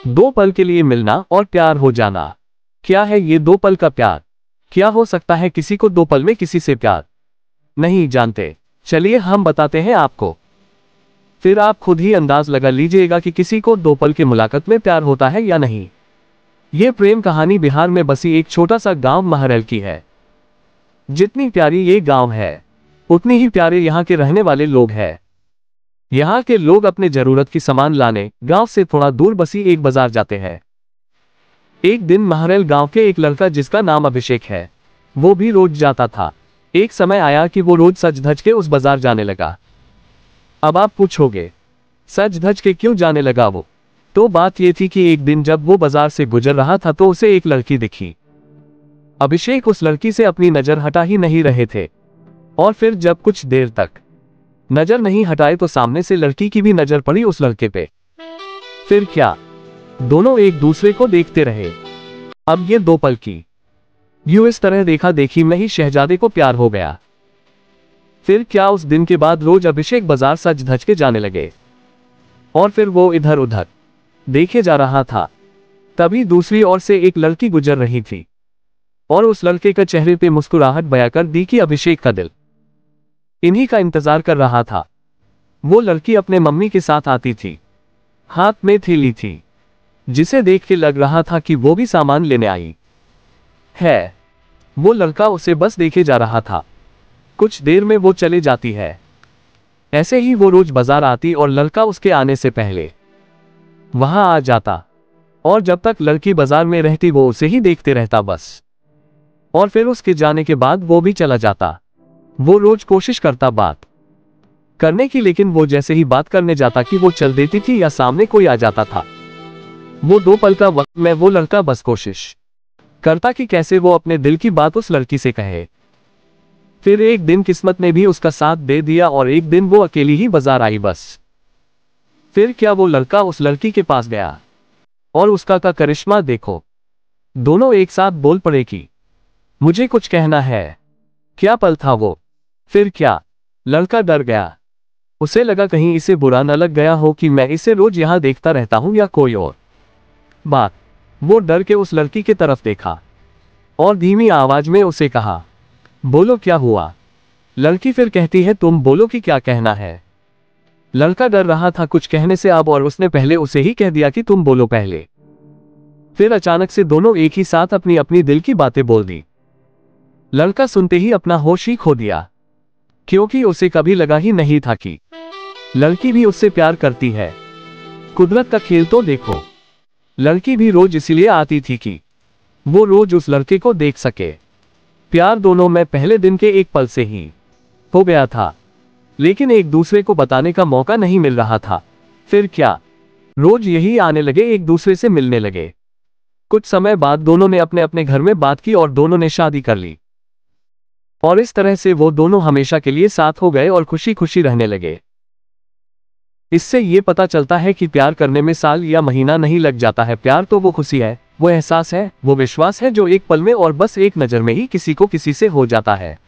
दो पल के लिए मिलना और प्यार हो जाना। क्या है ये दो पल का प्यार? क्या हो सकता है किसी को दो पल में किसी से प्यार? नहीं जानते? चलिए हम बताते हैं आपको, फिर आप खुद ही अंदाज लगा लीजिएगा कि किसी को दो पल की मुलाकात में प्यार होता है या नहीं। ये प्रेम कहानी बिहार में बसी एक छोटा सा गांव महरल की है। जितनी प्यारी ये गांव है, उतनी ही प्यारे यहाँ के रहने वाले लोग हैं। यहाँ के लोग अपने जरूरत की सामान लाने गांव से थोड़ा दूर बसी एक बाजार जाते हैं। एक दिन महरल गांव के एक लड़का जिसका नाम अभिषेक है, वो भी रोज जाता था। एक समय आया कि वो रोज सज धज के उस बाजार जाने लगा। अब आप पूछोगे, सज धज के क्यों जाने लगा वो? तो बात ये थी कि एक दिन जब वो बाजार से गुजर रहा था तो उसे एक लड़की दिखी। अभिषेक उस लड़की से अपनी नजर हटा ही नहीं रहे थे, और फिर जब कुछ देर तक नजर नहीं हटाए तो सामने से लड़की की भी नजर पड़ी उस लड़के पे। फिर क्या, दोनों एक दूसरे को देखते रहे। अब ये दो पल की यूं इस तरह देखा देखी में ही शहजादे को प्यार हो गया। फिर क्या, उस दिन के बाद रोज अभिषेक बाजार सज धज के जाने लगे, और फिर वो इधर उधर देखे जा रहा था। तभी दूसरी ओर से एक लड़की गुजर रही थी, और उस लड़के का चेहरे पे मुस्कुराहट बयां कर दी कि अभिषेक का दिल इन्हीं का इंतजार कर रहा था। वो लड़की अपने मम्मी के साथ आती थी, हाथ में थैली थी, जिसे देख के लग रहा था कि वो भी सामान लेने आई है। वो लड़का उसे बस देखे जा रहा था। कुछ देर में वो चले जाती है। ऐसे ही वो रोज बाजार आती और लड़का उसके आने से पहले वहां आ जाता, और जब तक लड़की बाजार में रहती वो उसे ही देखते रहता बस। और फिर उसके जाने के बाद वो भी चला जाता। वो रोज कोशिश करता बात करने की, लेकिन वो जैसे ही बात करने जाता कि वो चल देती थी या सामने कोई आ जाता था। वो दो पल का वक्त में वो लड़का बस कोशिश करता कि कैसे वो अपने दिल की बात उस लड़की से कहे। फिर एक दिन किस्मत ने भी उसका साथ दे दिया और एक दिन वो अकेली ही बाजार आई बस। फिर क्या, वो लड़का उस लड़की के पास गया और उसका का करिश्मा देखो, दोनों एक साथ बोल पड़े कि मुझे कुछ कहना है। क्या पल था वो। फिर क्या, लड़का डर गया। उसे लगा कहीं इसे बुरा न लग गया हो कि मैं इसे रोज यहां देखता रहता हूं या कोई और बात। वो डर के उस लड़की की तरफ देखा और धीमी आवाज में उसे कहा, बोलो क्या हुआ। लड़की फिर कहती है, तुम बोलो कि क्या कहना है। लड़का डर रहा था कुछ कहने से अब, और उसने पहले उसे ही कह दिया कि तुम बोलो पहले। फिर अचानक से दोनों एक ही साथ अपनी अपनी दिल की बातें बोल दी। लड़का सुनते ही अपना होश ही खो दिया, क्योंकि उसे कभी लगा ही नहीं था कि लड़की भी उससे प्यार करती है। कुदरत का खेल तो देखो। लड़की भी रोज इसीलिए आती थी कि वो रोज उस लड़के को देख सके। प्यार दोनों में पहले दिन के एक पल से ही हो गया था, लेकिन एक दूसरे को बताने का मौका नहीं मिल रहा था। फिर क्या, रोज यही आने लगे, एक दूसरे से मिलने लगे। कुछ समय बाद दोनों ने अपने अपने घर में बात की और दोनों ने शादी कर ली, और इस तरह से वो दोनों हमेशा के लिए साथ हो गए और खुशी खुशी रहने लगे। इससे ये पता चलता है कि प्यार करने में साल या महीना नहीं लग जाता है। प्यार तो वो खुशी है, वो एहसास है, वो विश्वास है जो एक पल में और बस एक नजर में ही किसी को किसी से हो जाता है।